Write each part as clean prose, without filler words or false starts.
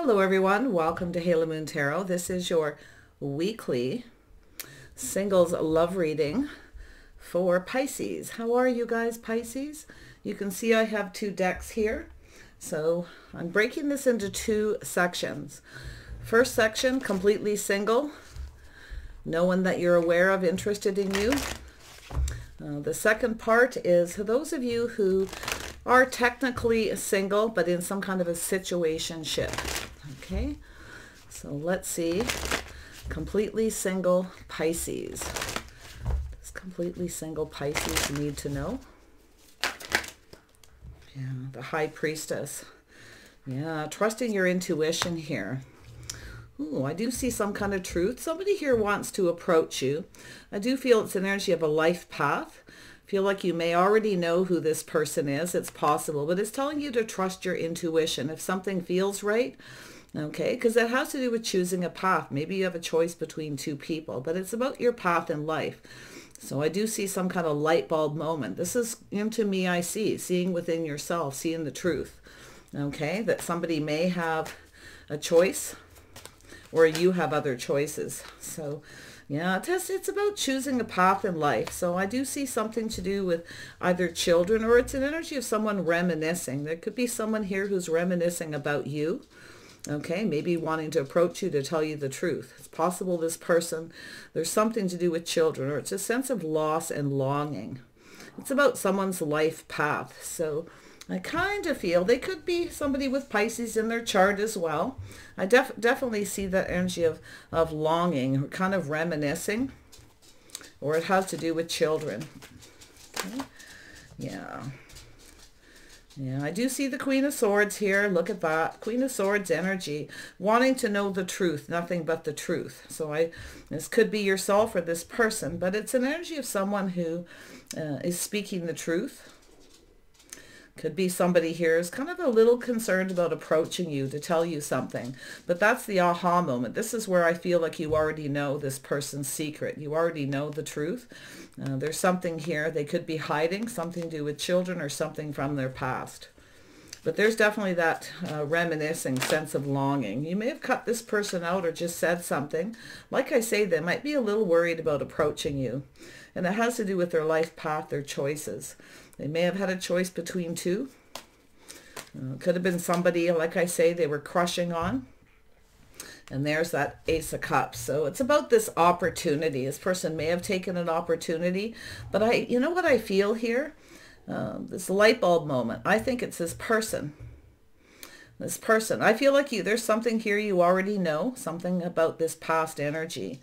Hello everyone, welcome to Halo Moon Tarot. This is your weekly singles love reading for Pisces. How are you guys, Pisces? You can see I have two decks here. So I'm breaking this into two sections. First section, completely single. No one that you're aware of interested in you. The second part is those of you who are technically single but in some kind of a situationship. Okay, so let's see. Completely single Pisces. Does completely single Pisces need to know? Yeah, the High Priestess. Yeah, trusting your intuition here. Ooh, I do see some kind of truth. Somebody here wants to approach you. I do feel it's an energy of a life path. Feel like you may already know who this person is. It's possible, but it's telling you to trust your intuition. If something feels right, okay, because it has to do with choosing a path. Maybe you have a choice between two people, but it's about your path in life. So I do see some kind of light bulb moment. This is into me, I see, seeing within yourself, seeing the truth. Okay, that somebody may have a choice or you have other choices. So yeah, it's about choosing a path in life. So I do see something to do with either children or it's an energy of someone reminiscing. There could be someone here who's reminiscing about you. Okay, maybe wanting to approach you to tell you the truth. It's possible this person, there's something to do with children, or it's a sense of loss and longing. It's about someone's life path. So I kind of feel they could be somebody with Pisces in their chart as well. I definitely see that energy of longing, or kind of reminiscing, or it has to do with children. Okay. Yeah. Yeah, I do see the Queen of Swords here. Look at that. Queen of Swords energy. Wanting to know the truth, nothing but the truth. So this could be yourself or this person, but it's an energy of someone who is speaking the truth. Could be somebody here is kind of a little concerned about approaching you to tell you something. But that's the aha moment. This is where I feel like you already know this person's secret. You already know the truth. There's something here. They could be hiding something to do with children or something from their past. But there's definitely that reminiscing sense of longing. You may have cut this person out or just said something. Like I say, they might be a little worried about approaching you. And it has to do with their life path, their choices. They may have had a choice between two. Could have been somebody, like I say, they were crushing on. And there's that Ace of Cups. So it's about this opportunity. This person may have taken an opportunity. But you know what I feel here? This light bulb moment. I think it's this person. This person. I feel like there's something here you already know. Something about this past energy.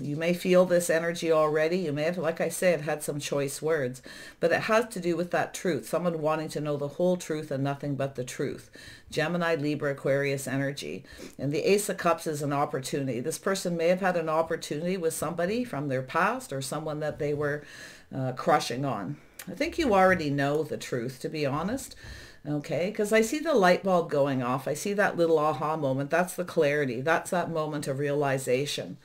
You may feel this energy already. You may have, like I said, had some choice words. But it has to do with that truth. Someone wanting to know the whole truth and nothing but the truth. Gemini, Libra, Aquarius energy. And the Ace of Cups is an opportunity. This person may have had an opportunity with somebody from their past or someone that they were crushing on. I think you already know the truth, to be honest. Okay, because I see the light bulb going off. I see that little aha moment. That's the clarity. That's that moment of realization.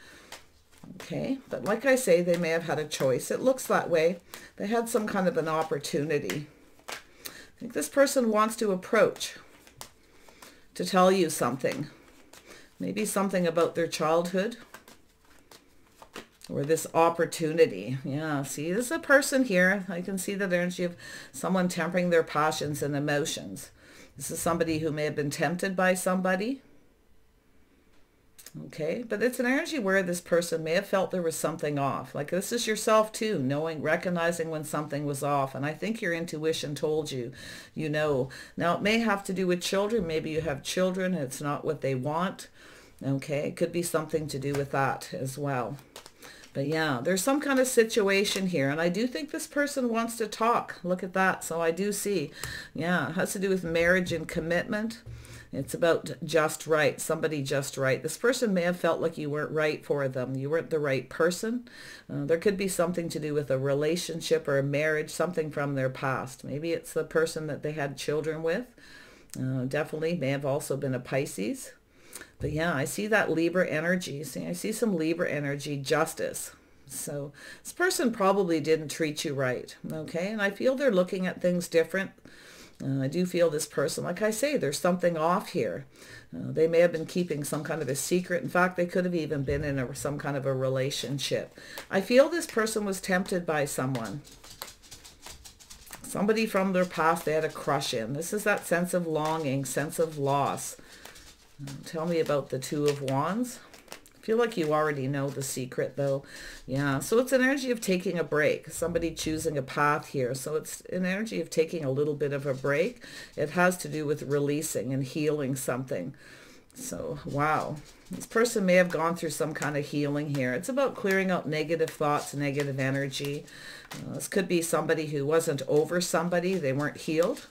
Okay, but like I say, they may have had a choice. It looks that way. They had some kind of an opportunity. I think this person wants to approach to tell you something. Maybe something about their childhood or this opportunity. Yeah, see, there's a person here. I can see the energy of someone tempering their passions and emotions. This is somebody who may have been tempted by somebody. Okay, but it's an energy where this person may have felt there was something off. Like this is yourself too, recognizing when something was off. And I think your intuition told you, you know. Now it may have to do with children. Maybe you have children and it's not what they want. Okay, it could be something to do with that as well. But yeah, there's some kind of situation here. And I do think this person wants to talk. Look at that. So I do see, yeah, it has to do with marriage and commitment. It's about just right, somebody just right. This person may have felt like you weren't right for them. You weren't the right person. There could be something to do with a relationship or a marriage, something from their past. Maybe it's the person that they had children with. Definitely may have also been a Pisces. But yeah, I see that Libra energy. See, I see some Libra energy, justice. So this person probably didn't treat you right. Okay, and I feel they're looking at things different. I do feel this person, like I say, there's something off here. They may have been keeping some kind of a secret. In fact, they could have even been in some kind of a relationship. I feel this person was tempted by someone. Somebody from their past they had a crush in. This is that sense of longing, sense of loss. Tell me about the Two of Wands. I feel like you already know the secret though. Yeah, so it's an energy of taking a break. Somebody choosing a path here. So it's an energy of taking a little bit of a break. It has to do with releasing and healing something. So, wow. This person may have gone through some kind of healing here. It's about clearing out negative thoughts, negative energy. This could be somebody who wasn't over somebody. They weren't healed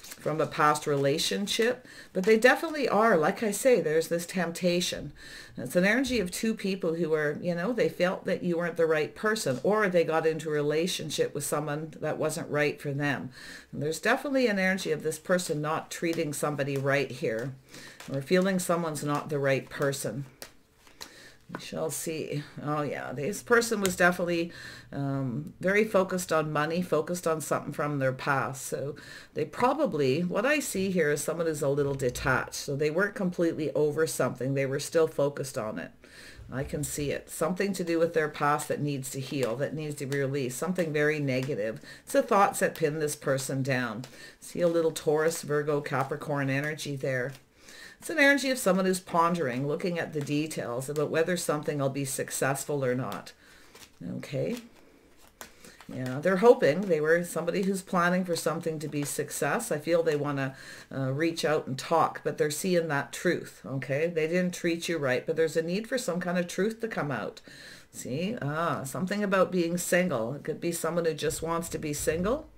from a past relationship, but they definitely are. Like I say, there's this temptation. It's an energy of two people who are, you know, they felt that you weren't the right person, or they got into a relationship with someone that wasn't right for them. And there's definitely an energy of this person not treating somebody right here, or feeling someone's not the right person. We shall see. Oh yeah, this person was definitely very focused on money, focused on something from their past. So they probably, what I see here is someone who's a little detached. So they weren't completely over something. They were still focused on it. I can see it. Something to do with their past that needs to heal, that needs to be released. Something very negative. It's the thoughts that pin this person down. See a little Taurus, Virgo, Capricorn energy there. It's an energy of someone who's pondering, looking at the details about whether something will be successful or not. Okay. Yeah, they're hoping. They were somebody who's planning for something to be success. I feel they want to reach out and talk, but they're seeing that truth. Okay. They didn't treat you right, but there's a need for some kind of truth to come out. See, something about being single. It could be someone who just wants to be single.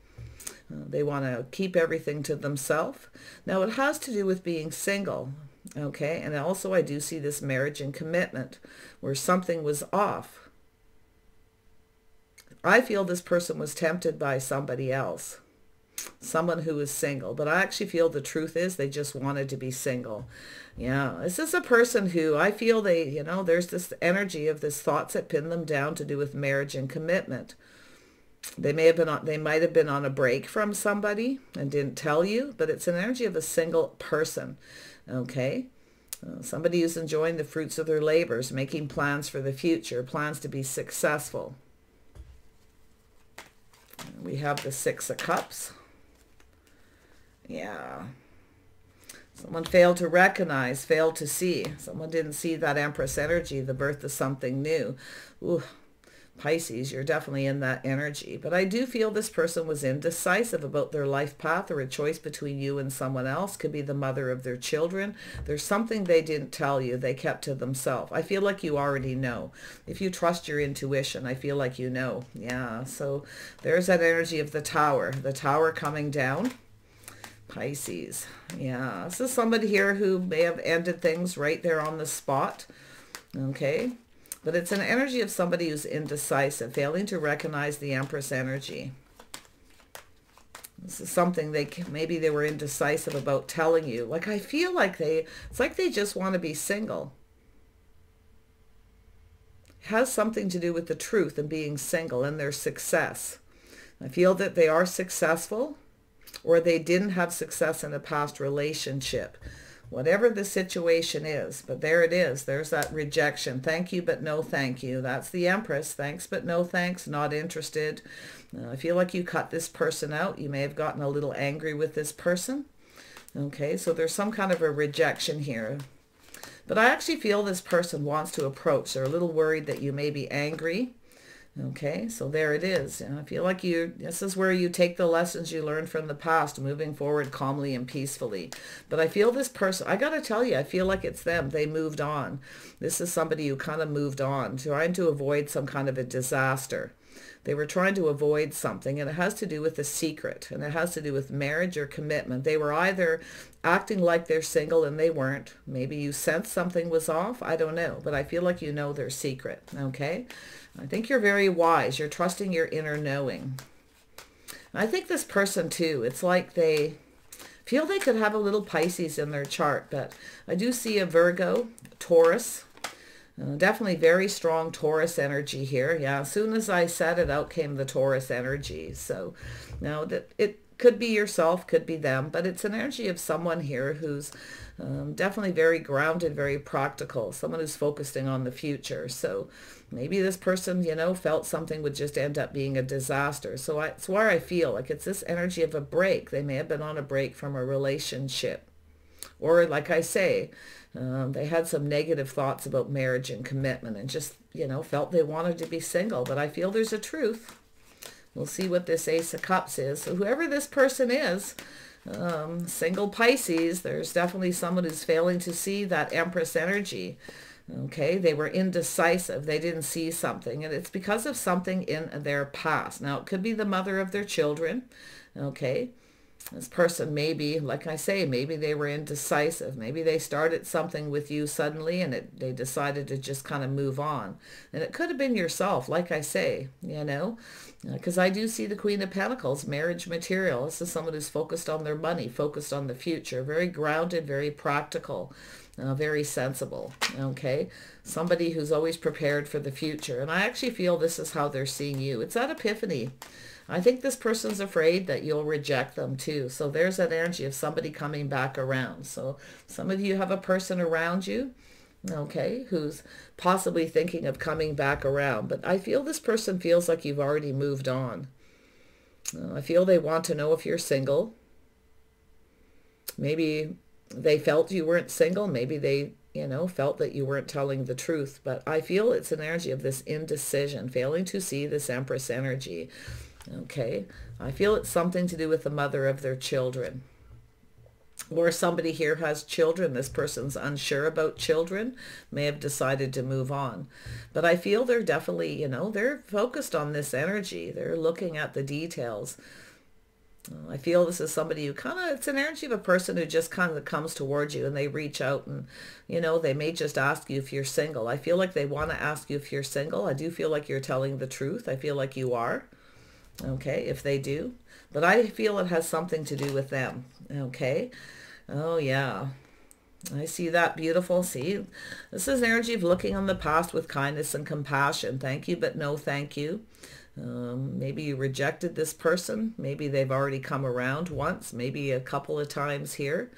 They want to keep everything to themselves. Now, it has to do with being single, okay? And also, I do see this marriage and commitment where something was off. I feel this person was tempted by somebody else, someone who is single. But I actually feel the truth is they just wanted to be single. Yeah, this is a person who I feel they, you know, there's this energy of this thoughts that pin them down to do with marriage and commitment. They may have been on, they might have been on a break from somebody and didn't tell you, but it's an energy of a single person. Okay. Somebody who's enjoying the fruits of their labors, making plans for the future, plans to be successful. We have the Six of Cups. Yeah. Someone failed to recognize, failed to see. Someone didn't see that Empress energy, the birth of something new. Ooh. Pisces, you're definitely in that energy. But I do feel this person was indecisive about their life path or a choice between you and someone else. Could be the mother of their children. There's something they didn't tell you. They kept to themselves. I feel like you already know. If you trust your intuition, I feel like you know. Yeah, so there's that energy of the tower coming down. Pisces. Yeah, this is somebody here who may have ended things right there on the spot. Okay. But it's an energy of somebody who's indecisive, failing to recognize the Empress energy. This is something maybe they were indecisive about telling you. Like I feel like it's like they just want to be single. It has something to do with the truth and being single and their success. I feel that they are successful, or they didn't have success in a past relationship. Whatever the situation is, but there it is. There's that rejection. Thank you, but no thank you. That's the Empress. Thanks, but no thanks. Not interested. I feel like you cut this person out. You may have gotten a little angry with this person. Okay, so there's some kind of a rejection here. But I actually feel this person wants to approach. They're a little worried that you may be angry. Okay, so there it is. I feel like this is where you take the lessons you learned from the past, moving forward calmly and peacefully. But I feel this person, I got to tell you, I feel like it's them. They moved on. This is somebody who kind of moved on, trying to avoid some kind of a disaster. They were trying to avoid something, and it has to do with a secret, and it has to do with marriage or commitment. They were either acting like they're single and they weren't. Maybe you sensed something was off. I don't know, but I feel like you know their secret, okay? I think you're very wise. You're trusting your inner knowing. And I think this person, too, it's like they feel they could have a little Pisces in their chart, but I do see a Virgo, Taurus. Definitely very strong Taurus energy here. Yeah, as soon as I said it, out came the Taurus energy. So now that Could be yourself, could be them, but it's an energy of someone here who's definitely very grounded, very practical, someone who's focusing on the future. So maybe this person, you know, felt something would just end up being a disaster. So it's where I feel like it's this energy of a break. They may have been on a break from a relationship. Or like I say, they had some negative thoughts about marriage and commitment and just, you know, felt they wanted to be single. But I feel there's a truth. We'll see what this Ace of Cups is. So whoever this person is, single Pisces, there's definitely someone who's failing to see that Empress energy. Okay, they were indecisive. They didn't see something. And it's because of something in their past. Now, it could be the mother of their children. Okay. This person maybe, like I say, maybe they were indecisive. Maybe they started something with you suddenly and they decided to just kind of move on. And it could have been yourself, like I say, you know, because I do see the Queen of Pentacles, marriage material. This is someone who's focused on their money, focused on the future, very grounded, very practical, very sensible, okay? Somebody who's always prepared for the future. And I actually feel this is how they're seeing you. It's that epiphany. I think this person's afraid that you'll reject them too. So there's that energy of somebody coming back around. So some of you have a person around you, okay, who's possibly thinking of coming back around. But I feel this person feels like you've already moved on. I feel they want to know if you're single. Maybe they felt you weren't single. Maybe they, you know, felt that you weren't telling the truth. But I feel it's an energy of this indecision, failing to see this Empress energy. Okay, I feel it's something to do with the mother of their children. Or somebody here has children. This person's unsure about children, may have decided to move on. But I feel they're definitely, you know, they're focused on this energy. They're looking at the details. I feel this is somebody who kind of, it's an energy of a person who just kind of comes towards you and they reach out and, you know, they may just ask you if you're single. I feel like they want to ask you if you're single. I do feel like you're telling the truth. I feel like you are. Okay, if they do. But I feel it has something to do with them. Okay. Oh, yeah. I see that. Beautiful. See, this is energy of looking on the past with kindness and compassion. Thank you, but no thank you. Maybe you rejected this person. Maybe they've already come around once, maybe a couple of times here.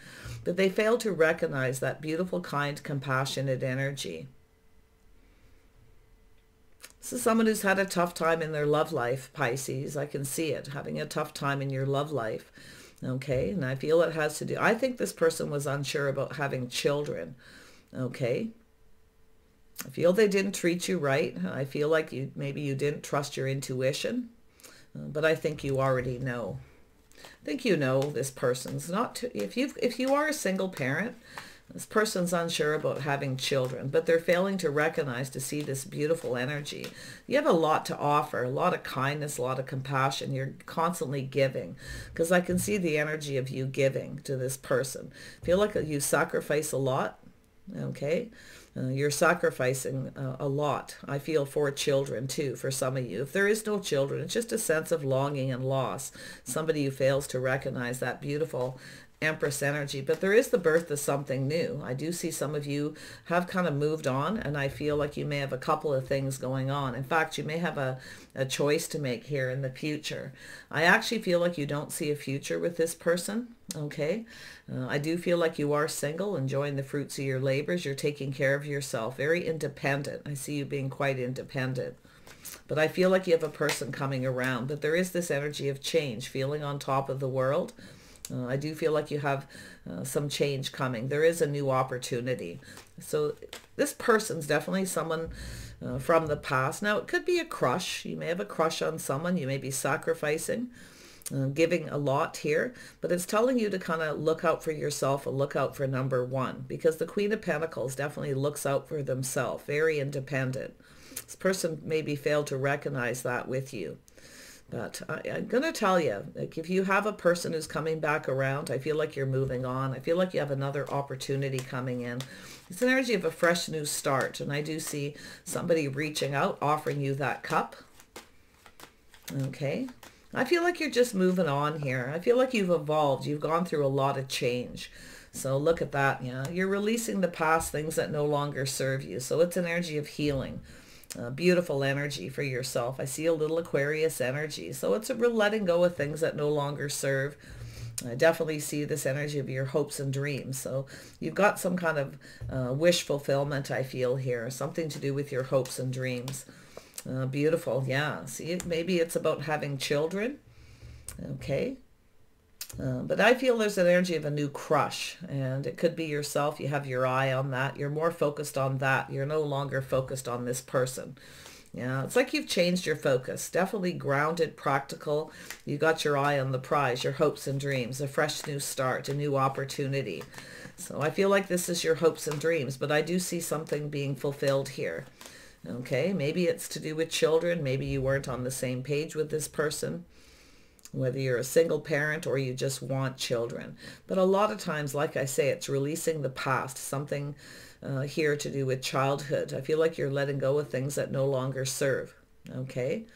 But they failed to recognize that beautiful, kind, compassionate energy. This is someone who's had a tough time in their love life, Pisces. I can see it, having a tough time in your love life. Okay, and I feel it has to do, I think this person was unsure about having children. Okay. I feel they didn't treat you right. I feel like maybe you didn't trust your intuition. But I think you already know. I think you know this person's not too, if you are a single parent, this person's unsure about having children, but they're failing to recognize, to see this beautiful energy. You have a lot to offer, a lot of kindness, a lot of compassion. You're constantly giving, because I can see the energy of you giving to this person. I feel like you sacrifice a lot, okay? You're sacrificing a lot, I feel, for children too, for some of you. If there is no children, it's just a sense of longing and loss. Somebody who fails to recognize that beautiful Empress energy. But there is the birth of something new. I do see some of you have kind of moved on, and I feel like you may have a couple of things going on. In fact, you may have a choice to make here in the future. I actually feel like you don't see a future with this person. Okay. I do feel like you are single, enjoying the fruits of your labors. You're taking care of yourself, very independent. I see you being quite independent. But I feel like you have a person coming around. But there is this energy of change, feeling on top of the world. I do feel like you have some change coming. There is a new opportunity. So this person's definitely someone from the past. Now, it could be a crush. You may have a crush on someone. You may be sacrificing, giving a lot here. But it's telling you to kind of look out for yourself and look out for number one. Because the Queen of Pentacles definitely looks out for themselves. Very independent. This person maybe failed to recognize that with you. But I'm going to tell you, like, if you have a person who's coming back around, I feel like you're moving on. I feel like you have another opportunity coming in. It's an energy of a fresh new start. And I do see somebody reaching out, offering you that cup. Okay. I feel like you're just moving on here. I feel like you've evolved. You've gone through a lot of change. So look at that. Yeah, you're releasing the past, things that no longer serve you. So it's an energy of healing. Beautiful energy for yourself. I see a little Aquarius energy. So it's a real letting go of things that no longer serve. I definitely see this energy of your hopes and dreams. So you've got some kind of wish fulfillment, I feel here. Something to do with your hopes and dreams. Beautiful. Yeah. See, maybe it's about having children. Okay. But I feel there's an energy of a new crush, and it could be yourself. You have your eye on that. You're more focused on that. You're no longer focused on this person. Yeah, it's like you've changed your focus. Definitely grounded, practical. You got your eye on the prize, your hopes and dreams, a fresh new start, a new opportunity. So I feel like this is your hopes and dreams, but I do see something being fulfilled here. Okay, maybe it's to do with children. Maybe you weren't on the same page with this person, whether you're a single parent or you just want children. But a lot of times, like I say, it's releasing the past, something here to do with childhood. I feel like you're letting go of things that no longer serve, okay,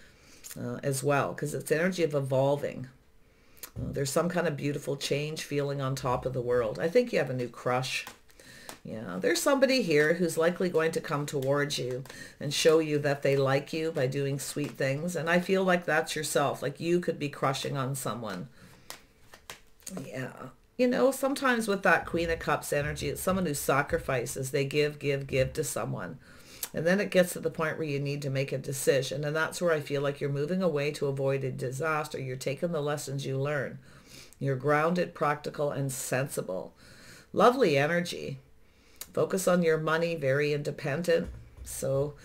as well, because it's energy of evolving. There's some kind of beautiful change feeling on top of the world. I think you have a new crush. Yeah, there's somebody here who's likely going to come towards you and show you that they like you by doing sweet things. And I feel like that's yourself, like you could be crushing on someone. Yeah. You know, sometimes with that Queen of Cups energy, it's someone who sacrifices. They give to someone. And then it gets to the point where you need to make a decision. And that's where I feel like you're moving away to avoid a disaster. You're taking the lessons you learn. You're grounded, practical, and sensible. Lovely energy. Focus on your money, very independent. So,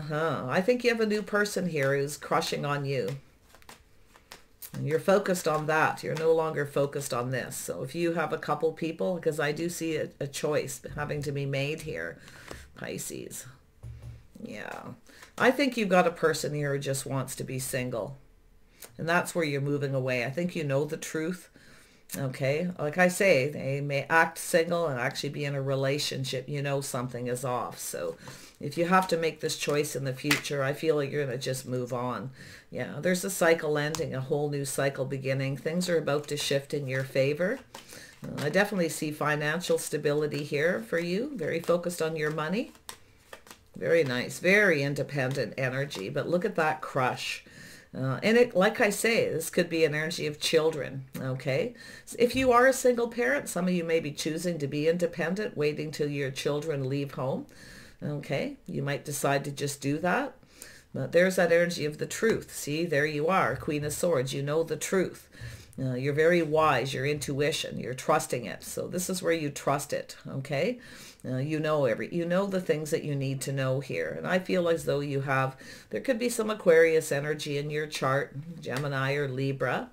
I think you have a new person here who's crushing on you. And you're focused on that. You're no longer focused on this. So if you have a couple people, because I do see a choice having to be made here, Pisces. Yeah. I think you've got a person here who just wants to be single. And that's where you're moving away. I think you know the truth. Okay, like I say, they may act single and actually be in a relationship. You know something is off. So if you have to make this choice in the future, I feel like you're going to just move on. Yeah, there's a cycle ending, a whole new cycle beginning. Things are about to shift in your favor. I definitely see financial stability here for you. Very focused on your money. Very nice, very independent energy. But look at that crush. And it, like I say, this could be an energy of children, okay? So if you are a single parent, some of you may be choosing to be independent, waiting till your children leave home, okay? You might decide to just do that. But there's that energy of the truth. See, there you are, Queen of Swords. You know the truth. You're very wise, your intuition, you're trusting it. So this is where you trust it, okay? You know the things that you need to know here. And I feel as though there could be some Aquarius energy in your chart, Gemini or Libra.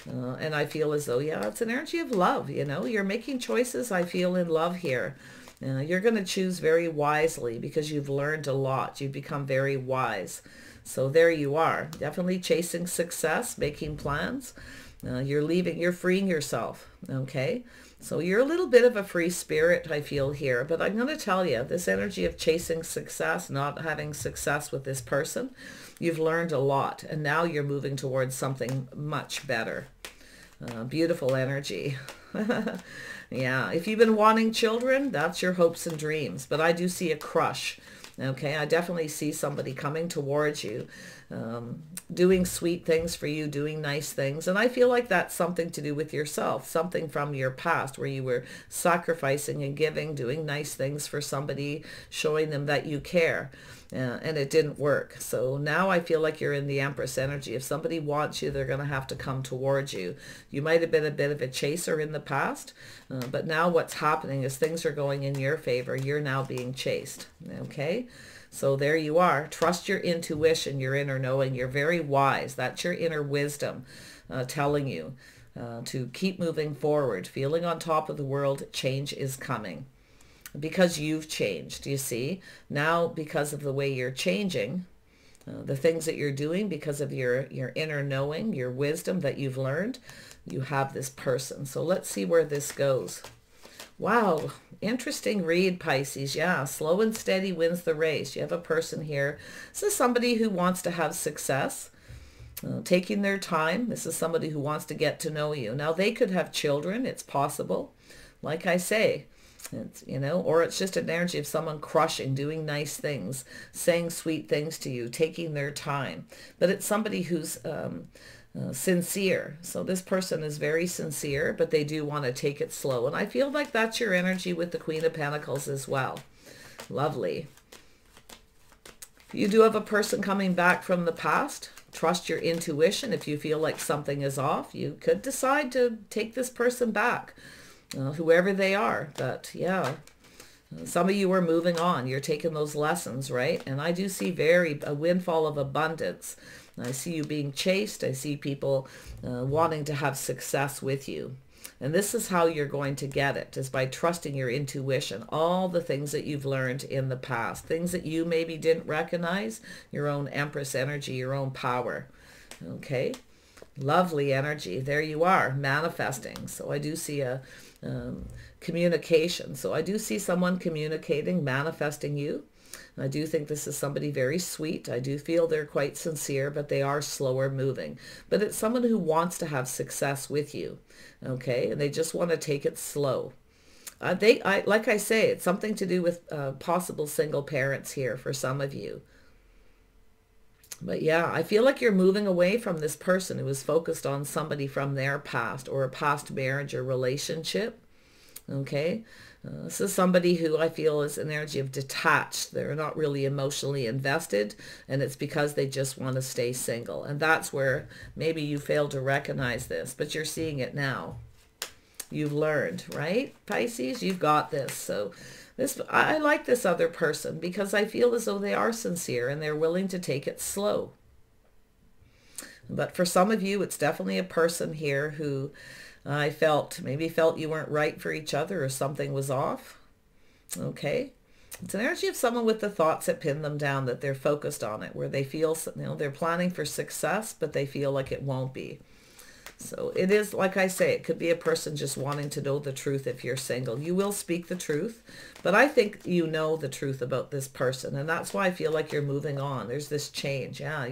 And I feel as though, yeah, it's an energy of love, you know. You're making choices, I feel, in love here. You're going to choose very wisely because you've learned a lot. You've become very wise. So there you are, definitely chasing success, making plans. You're freeing yourself, okay? So you're a little bit of a free spirit, I feel here. But I'm going to tell you, this energy of chasing success, not having success with this person, you've learned a lot. And now you're moving towards something much better. Beautiful energy. Yeah, if you've been wanting children, that's your hopes and dreams. But I do see a crush. Okay, I definitely see somebody coming towards you, doing sweet things for you, doing nice things. And I feel like that's something to do with yourself, something from your past where you were sacrificing and giving, doing nice things for somebody, showing them that you care. And it didn't work. So now I feel like you're in the Empress energy. If somebody wants you, they're going to have to come towards you. You might have been a bit of a chaser in the past, but now what's happening is things are going in your favor. You're now being chased. Okay? So there you are. Trust your intuition, your inner knowing. You're very wise. That's your inner wisdom telling you to keep moving forward, feeling on top of the world. Change is coming. Because you've changed, you see. Now, because of the way you're changing, the things that you're doing, because of your inner knowing, your wisdom that you've learned, you have this person. So let's see where this goes. Wow, interesting read, Pisces. Yeah, slow and steady wins the race. You have a person here. This is somebody who wants to have success, taking their time. This is somebody who wants to get to know you. Now, they could have children. It's possible. Like I say, It's, you know, or it's just an energy of someone crushing, doing nice things, saying sweet things to you, taking their time. But it's somebody who's sincere. So this person is very sincere, but they do want to take it slow. And I feel like that's your energy with the Queen of Pentacles as well. Lovely. You do have a person coming back from the past. Trust your intuition. If you feel like something is off, you could decide to take this person back, whoever they are. But yeah, some of you are moving on. You're taking those lessons, right? And I do see a windfall of abundance. I see you being chased. I see people wanting to have success with you. And this is how you're going to get it, is by trusting your intuition, all the things that you've learned in the past, things that you maybe didn't recognize, your own Empress energy, your own power. Okay, lovely energy. There you are, manifesting. So I do see a communication. So I do see someone communicating, manifesting you. I do think this is somebody very sweet. I do feel they're quite sincere, but they are slower moving. But it's someone who wants to have success with you, okay? And they just want to take it slow. Like I say, it's something to do with possible single parents here for some of you. But yeah, I feel like you're moving away from this person who is focused on somebody from their past or a past marriage or relationship, okay? This is somebody who I feel is an energy of detached. They're not really emotionally invested, and it's because they just want to stay single. And that's where maybe you failed to recognize this, but you're seeing it now. You've learned, right, Pisces? You've got this. So I like this other person because I feel as though they are sincere and they're willing to take it slow. But for some of you, it's definitely a person here who maybe felt you weren't right for each other or something was off. Okay. It's an energy of someone with the thoughts that pin them down, that they're focused on it, where they feel, they're planning for success, but they feel like it won't be. So it is, like I say, it could be a person just wanting to know the truth if you're single. You will speak the truth, but I think you know the truth about this person. And that's why I feel like you're moving on. There's this change. Yeah,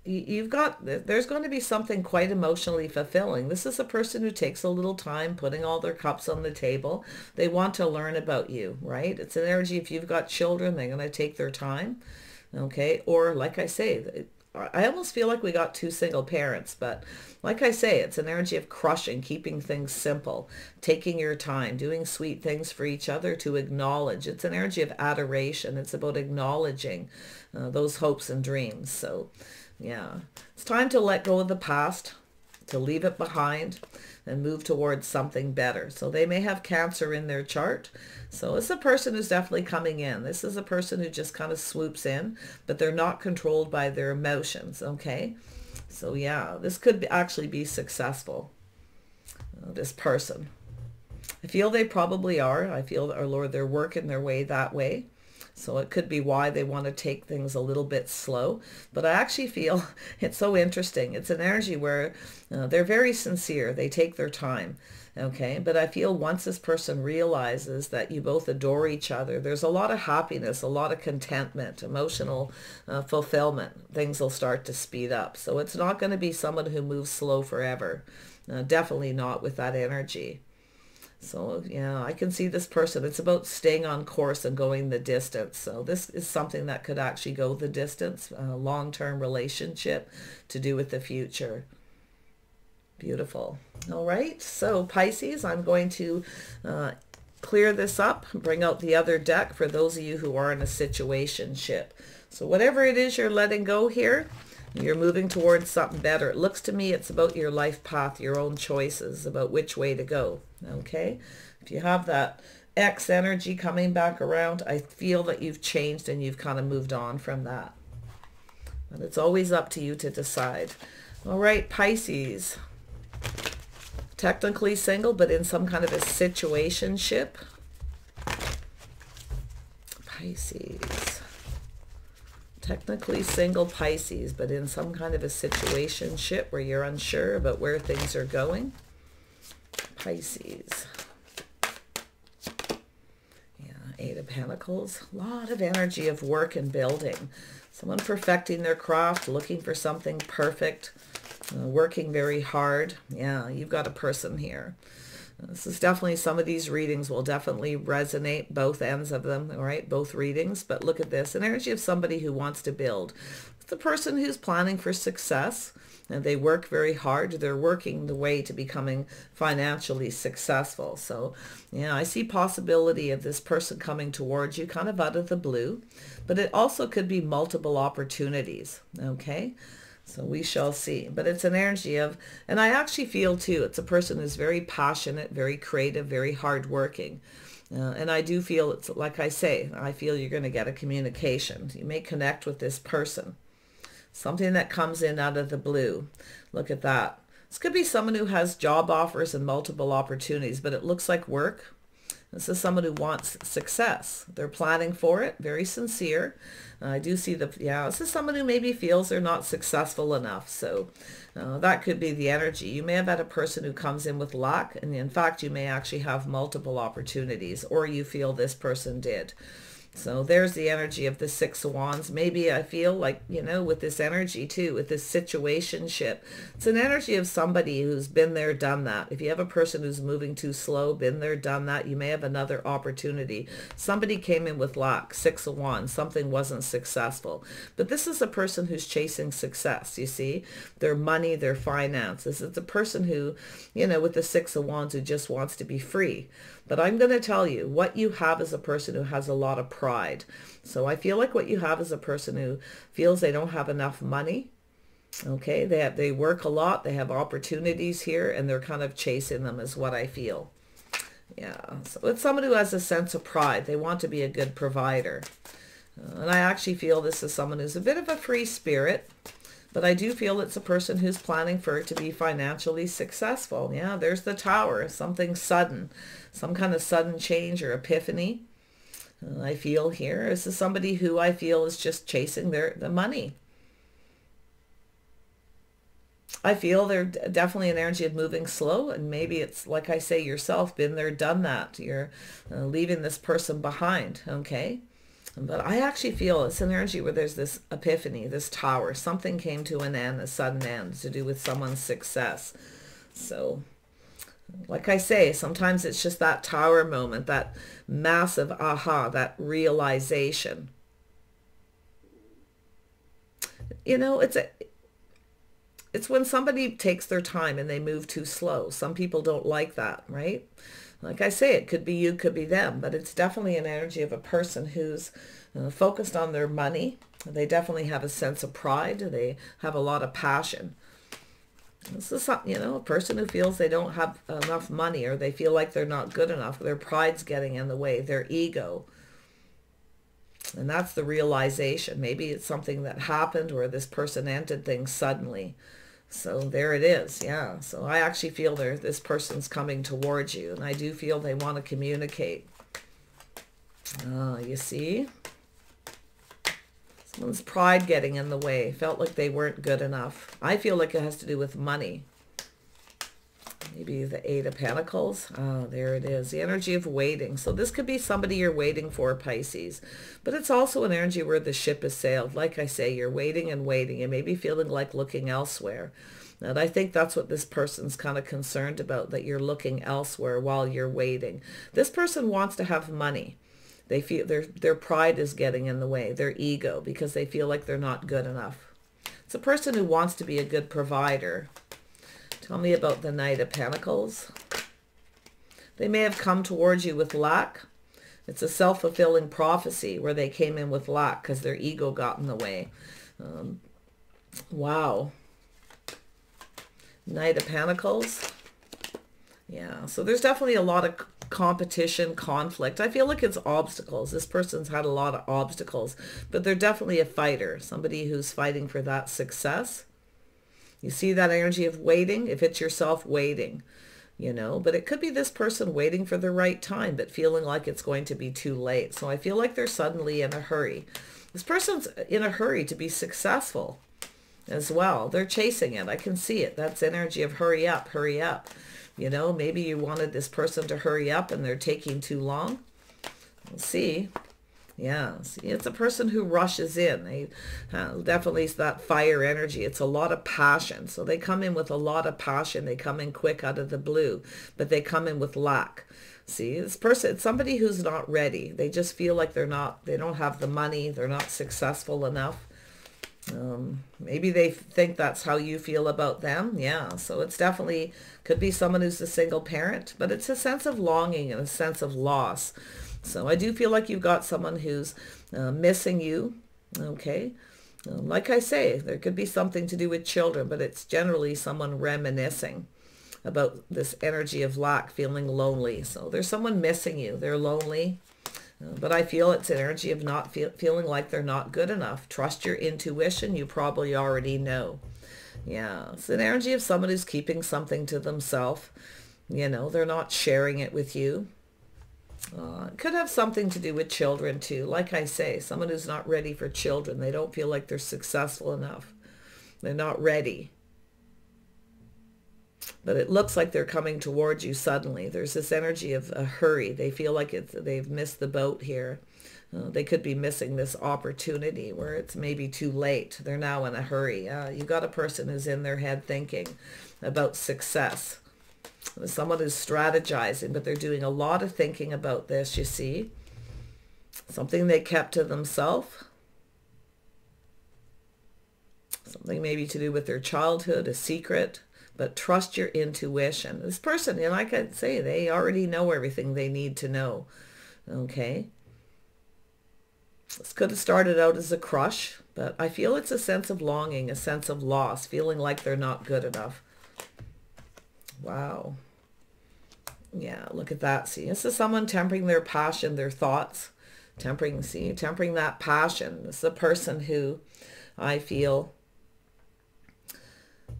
there's going to be something quite emotionally fulfilling. This is a person who takes a little time putting all their cups on the table. They want to learn about you, right? It's an energy, if you've got children, they're going to take their time, okay? Or like I say, I almost feel like we got two single parents, but like I say, it's an energy of crushing, keeping things simple, taking your time, doing sweet things for each other to acknowledge. It's an energy of adoration. It's about acknowledging those hopes and dreams. So yeah, it's time to let go of the past, to leave it behind and move towards something better. So they may have Cancer in their chart. So it's a person who's definitely coming in. This is a person who just kind of swoops in, but they're not controlled by their emotions, okay? So yeah, this could actually be successful, this person. I feel they probably are. I feel, our Lord, they're working their way that way. So it could be why they want to take things a little bit slow. But I actually feel it's so interesting. It's an energy where they're very sincere. They take their time. Okay. But I feel once this person realizes that you both adore each other, there's a lot of happiness, a lot of contentment, emotional fulfillment. Things will start to speed up. So it's not going to be someone who moves slow forever. Definitely not with that energy. So yeah, I can see this person. It's about staying on course and going the distance. So this is something that could actually go the distance, a long-term relationship to do with the future. Beautiful. All right. So Pisces, I'm going to clear this up, bring out the other deck for those of you who are in a situationship. So whatever it is you're letting go here, you're moving towards something better. It looks to me it's about your life path, your own choices, about which way to go. Okay? If you have that X energy coming back around, I feel that you've changed and you've kind of moved on from that. But it's always up to you to decide. All right, Pisces. Technically single, but in some kind of a situationship. Pisces. Technically single, Pisces, but in some kind of a situationship where you're unsure about where things are going. Pisces. Yeah, Eight of Pentacles. A lot of energy of work and building. Someone perfecting their craft, looking for something perfect, working very hard. Yeah, you've got a person here. This is definitely, some of these readings will definitely resonate, both ends of them, all right, both readings. But look at this, an energy of somebody who wants to build. It's the person who's planning for success, and they work very hard. They're working the way to becoming financially successful. So, yeah, I see possibility of this person coming towards you kind of out of the blue, but it also could be multiple opportunities, okay? So we shall see. But it's an energy of, and I actually feel too, it's a person who's very passionate, very creative, very hardworking. And I do feel, it's like I say, I feel you're going to get a communication. You may connect with this person. Something that comes in out of the blue. Look at that. This could be someone who has job offers and multiple opportunities, but it looks like work. This is someone who wants success. They're planning for it, very sincere. I do see this is someone who maybe feels they're not successful enough. So that could be the energy. You may have had a person who comes in with lack, and in fact, you may actually have multiple opportunities, or you feel this person did. So there's the energy of the Six of Wands. Maybe I feel like, with this energy too, with this situationship, it's an energy of somebody who's been there, done that. If you have a person who's moving too slow, been there, done that, you may have another opportunity. Somebody came in with lack, Six of Wands, something wasn't successful. But this is a person who's chasing success, you see, their money, their finances. It's a person who, with the Six of Wands, who just wants to be free. But I'm going to tell you, what you have is a person who has a lot of pride. So I feel like what you have is a person who feels they don't have enough money. Okay, they work a lot, they have opportunities here, and they're kind of chasing them, is what I feel. Yeah, so it's someone who has a sense of pride. They want to be a good provider. And I actually feel this is someone who's a bit of a free spirit. But I do feel it's a person who's planning for it to be financially successful. Yeah, there's the Tower, something sudden, some kind of sudden change or epiphany. I feel here, this is somebody who I feel is just chasing the money. I feel they're definitely an energy of moving slow, and maybe it's, like I say, yourself, been there, done that. You're leaving this person behind, okay? But I actually feel it's an energy where there's this epiphany, this Tower. Something came to an end, a sudden end, to do with someone's success. So, like I say, sometimes it's just that Tower moment, that massive aha, that realization. It's when somebody takes their time and they move too slow. Some people don't like that, right? Like I say, it could be you, could be them, but it's definitely an energy of a person who's focused on their money. They definitely have a sense of pride. They have a lot of passion. This is, a person who feels they don't have enough money, or they feel like they're not good enough. Their pride's getting in the way, their ego. And that's the realization. Maybe it's something that happened where this person ended things suddenly. So there it is, yeah. So I actually feel this person's coming towards you, and I do feel they want to communicate. You see? Someone's pride getting in the way. Felt like they weren't good enough. I feel like it has to do with money. Maybe the Eight of Pentacles. There it is. The energy of waiting. So this could be somebody you're waiting for, Pisces. But it's also an energy where the ship has sailed. Like I say, you're waiting and waiting. And maybe feeling like looking elsewhere. And I think that's what this person's kind of concerned about, that you're looking elsewhere while you're waiting. This person wants to have money. They feel their pride is getting in the way, their ego, because they feel like they're not good enough. It's a person who wants to be a good provider. Tell me about the Knight of Pentacles. They may have come towards you with lack. It's a self-fulfilling prophecy where they came in with lack because their ego got in the way. Wow. Knight of Pentacles. Yeah, so there's definitely a lot of competition, conflict. I feel like it's obstacles. This person's had a lot of obstacles, but they're definitely a fighter, somebody who's fighting for that success. You see that energy of waiting? If it's yourself, waiting, but it could be this person waiting for the right time, but feeling like it's going to be too late. So I feel like they're suddenly in a hurry. This person's in a hurry to be successful as well. They're chasing it. I can see it. That's energy of hurry up, hurry up. Maybe you wanted this person to hurry up and they're taking too long. We'll see. Yeah, see, it's a person who rushes in. They definitely is that fire energy. It's a lot of passion. So they come in with a lot of passion. They come in quick out of the blue, but they come in with lack. See, this person, it's somebody who's not ready. They just feel like they don't have the money. They're not successful enough. Maybe they think that's how you feel about them. Yeah, so it's definitely could be someone who's a single parent, but it's a sense of longing and a sense of loss. So I do feel like you've got someone who's missing you. Okay. Like I say, there could be something to do with children, but it's generally someone reminiscing about this energy of lack, feeling lonely. So there's someone missing you. They're lonely. But I feel it's an energy of not feeling like they're not good enough. Trust your intuition. You probably already know. Yeah, it's an energy of someone who's keeping something to themselves. You know, they're not sharing it with you. It could have something to do with children too. Like I say, someone who's not ready for children. They don't feel like they're successful enough. They're not ready. But it looks like they're coming towards you suddenly. There's this energy of a hurry. They feel like they've missed the boat here. They could be missing this opportunity where it's maybe too late. They're now in a hurry. You've got a person who's in their head thinking about success. There's someone who's strategizing, but they're doing a lot of thinking about this, you see. Something they kept to themselves. Something maybe to do with their childhood, a secret. But trust your intuition. This person, and like I say, they already know everything they need to know. Okay. This could have started out as a crush, but I feel it's a sense of longing, a sense of loss, feeling like they're not good enough. Wow. Yeah, look at that. See, this is someone tempering their passion, their thoughts. Tempering that passion. This is a person who I feel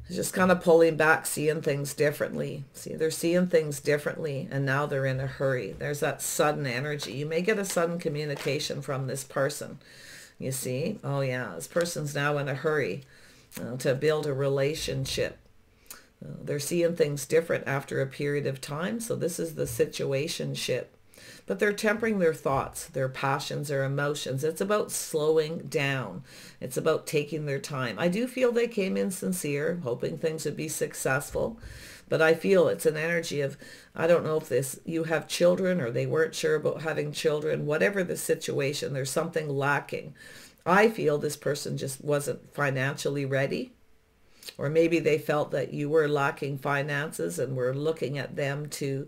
just kind of pulling back, seeing things differently. See, they're seeing things differently, and now they're in a hurry. There's that sudden energy. You may get a sudden communication from this person. You see? Oh, yeah. This person's now in a hurry to build a relationship. They're seeing things different after a period of time. So this is the situationship. But they're tempering their thoughts, their passions, their emotions. It's about slowing down. It's about taking their time. I do feel they came in sincere, hoping things would be successful. But I feel it's an energy of, I don't know if you have children or they weren't sure about having children. Whatever the situation, there's something lacking. I feel this person just wasn't financially ready. Or maybe they felt that you were lacking finances and were looking at them to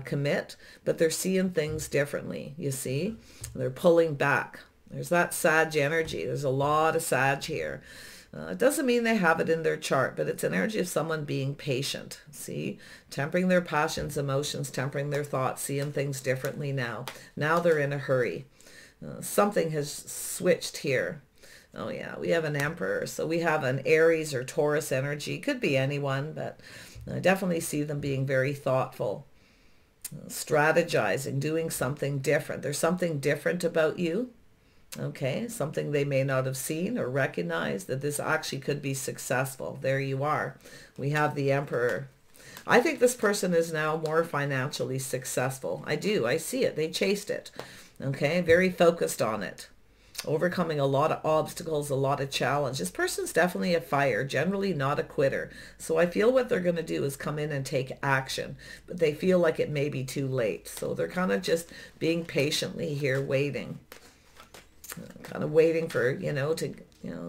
commit, but they're seeing things differently, you see? They're pulling back. There's that Sag energy. There's a lot of Sag here. It doesn't mean they have it in their chart, but it's an energy of someone being patient, see? Tempering their passions, emotions, tempering their thoughts, seeing things differently now. Now they're in a hurry. Something has switched here. Oh, yeah, we have an Emperor. So we have an Aries or Taurus energy. Could be anyone, but I definitely see them being very thoughtful, strategizing, doing something different. There's something different about you, okay? Something they may not have seen or recognized, that this actually could be successful. There you are. We have the Emperor. I think this person is now more financially successful. I do. I see it. They chased it, okay? Very focused on it. Overcoming a lot of obstacles, a lot of challenge. This person's definitely a fire, generally not a quitter. So I feel what they're going to do is come in and take action, but they feel like it may be too late. So they're kind of just being patiently here, waiting, kind of waiting for,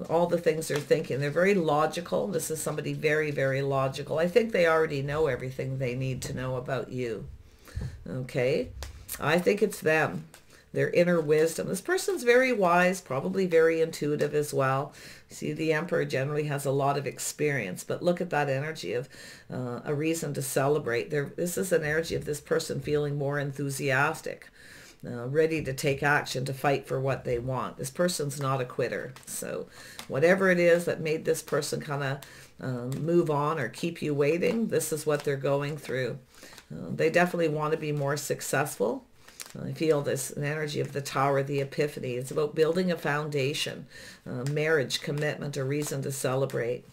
all the things they're thinking. They're very logical. This is somebody very, very logical. I think they already know everything they need to know about you. Okay. I think it's them. Their inner wisdom. This person's very wise, probably very intuitive as well. See, the Emperor generally has a lot of experience, but look at that energy of a reason to celebrate. This is an energy of this person feeling more enthusiastic, ready to take action, to fight for what they want. This person's not a quitter. So whatever it is that made this person kind of move on or keep you waiting, this is what they're going through. They definitely want to be more successful. I feel this energy of the Tower, the Epiphany. It's about building a foundation, marriage, commitment, a reason to celebrate.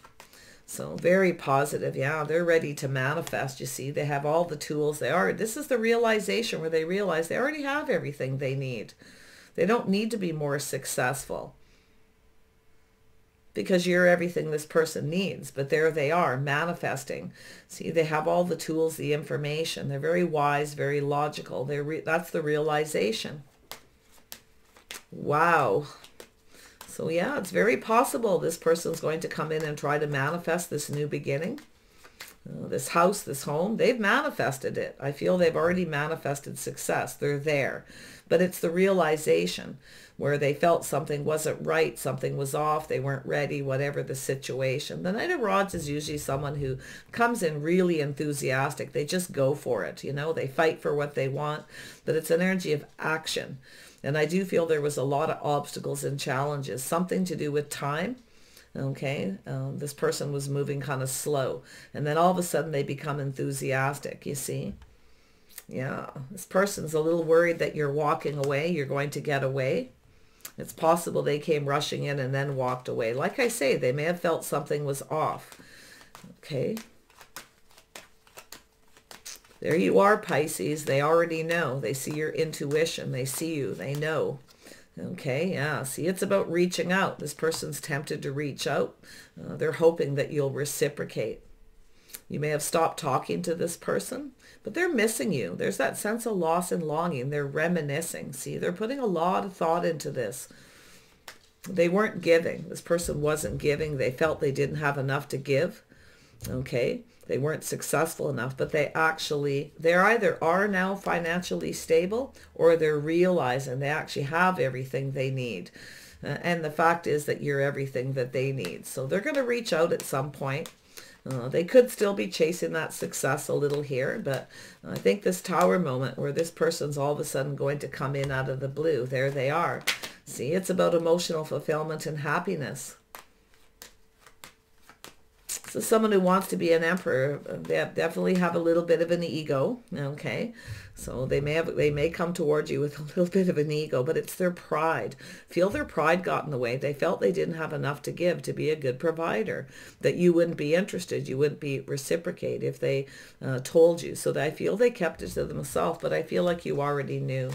So very positive. Yeah, they're ready to manifest. You see, they have all the tools. This is the realization where they realize they already have everything they need. They don't need to be more successful because you're everything this person needs. But there they are, manifesting. See, they have all the tools, the information. They're very wise, very logical. That's the realization. Wow. So yeah, it's very possible this person's going to come in and try to manifest this new beginning. This house, this home, they've manifested it. I feel they've already manifested success. They're there. But it's the realization where they felt something wasn't right, something was off, they weren't ready, whatever the situation. The Knight of Rods is usually someone who comes in really enthusiastic. They just go for it, you know, they fight for what they want, but it's an energy of action. And I do feel there was a lot of obstacles and challenges, something to do with time. Okay, this person was moving kind of slow, and then all of a sudden they become enthusiastic, you see. Yeah, this person's a little worried that you're walking away, you're going to get away. It's possible they came rushing in and then walked away. Like I say, they may have felt something was off. Okay. There you are, Pisces. They already know. They see your intuition. They see you. They know. Okay, yeah. See, it's about reaching out. This person's tempted to reach out. They're hoping that you'll reciprocate. You may have stopped talking to this person, but they're missing you. There's that sense of loss and longing. They're reminiscing. See, they're putting a lot of thought into this. They weren't giving. This person wasn't giving. They felt they didn't have enough to give. Okay, they weren't successful enough, but they either are now financially stable, or they're realizing they actually have everything they need. And the fact is that you're everything that they need. So they're going to reach out at some point. They could still be chasing that success a little here, but I think this Tower moment where this person's all of a sudden going to come in out of the blue, there they are. See, it's about emotional fulfillment and happiness. So someone who wants to be an emperor, they definitely have a little bit of an ego, okay? So they may come towards you with a little bit of an ego, but it's their pride. Feel their pride got in the way. They felt they didn't have enough to give to be a good provider, that you wouldn't be interested, you wouldn't be reciprocate if they told you. So I feel they kept it to themselves, but I feel like you already knew.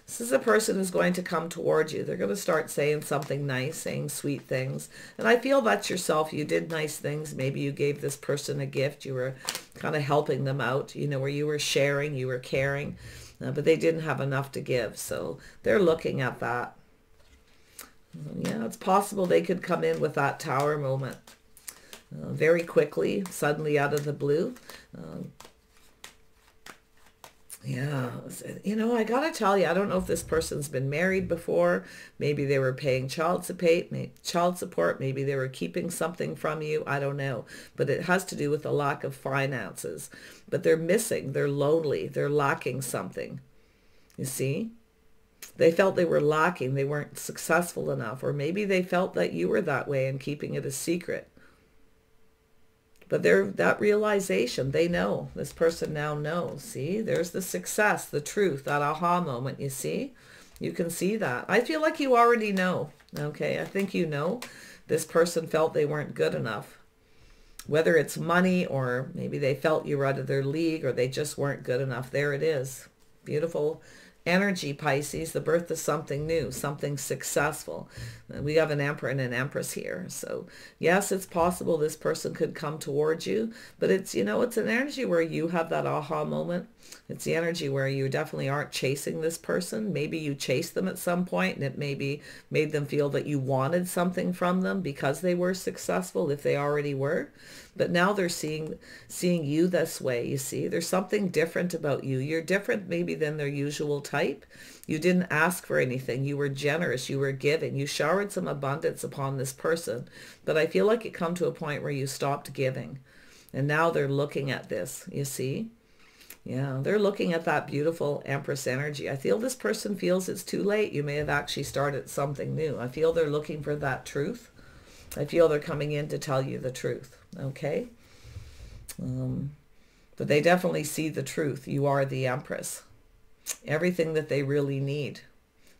This is a person who's going to come towards you. They're going to start saying something nice, saying sweet things. And I feel that's yourself. You did nice things. Maybe you gave this person a gift. You were kind of helping them out, you know, where you were sharing, you were caring, but they didn't have enough to give. So they're looking at that. Yeah, it's possible they could come in with that Tower moment very quickly, suddenly out of the blue. Yeah, you know, I gotta tell you, I don't know if this person's been married before. Maybe they were paying child support. Maybe they were keeping something from you. I don't know. But it has to do with a lack of finances. But they're missing. They're lonely. They're lacking something. You see? They felt they were lacking. They weren't successful enough. Or maybe they felt that you were that way and keeping it a secret. But that realization, they know. This person now knows. See, there's the success, the truth, that aha moment, you see? You can see that. I feel like you already know, okay? I think you know this person felt they weren't good enough. Whether it's money, or maybe they felt you were out of their league, or they just weren't good enough. There it is. Beautiful energy, Pisces, the birth of something new, something successful. We have an Emperor and an Empress here. So yes, it's possible this person could come towards you, but it's, you know, it's an energy where you have that aha moment. It's the energy where you definitely aren't chasing this person. Maybe you chased them at some point, and it maybe made them feel that you wanted something from them because they were successful, if they already were. But now they're seeing you this way, you see. There's something different about you. You're different maybe than their usual type. You didn't ask for anything. You were generous. You were giving. You showered some abundance upon this person. But I feel like it come to a point where you stopped giving. And now they're looking at this, you see. Yeah, they're looking at that beautiful Empress energy. I feel this person feels it's too late. You may have actually started something new. I feel they're looking for that truth. I feel they're coming in to tell you the truth, okay? But they definitely see the truth. You are the Empress. Everything that they really need.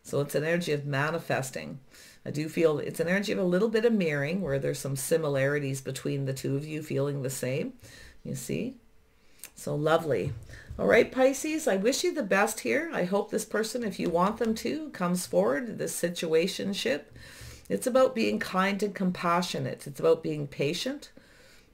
So it's an energy of manifesting. I do feel it's an energy of a little bit of mirroring, where there's some similarities between the two of you feeling the same, you see? So lovely. All right, Pisces, I wish you the best here. I hope this person, if you want them to, comes forward, this situationship. It's about being kind and compassionate. It's about being patient.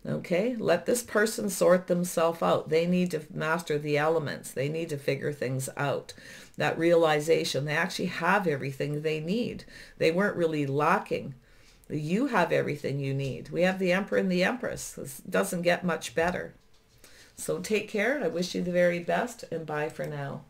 Okay, let this person sort themselves out. They need to master the elements. They need to figure things out. That realization, they actually have everything they need. They weren't really lacking. You have everything you need. We have the Emperor and the Empress. This doesn't get much better. So take care. I wish you the very best, and bye for now.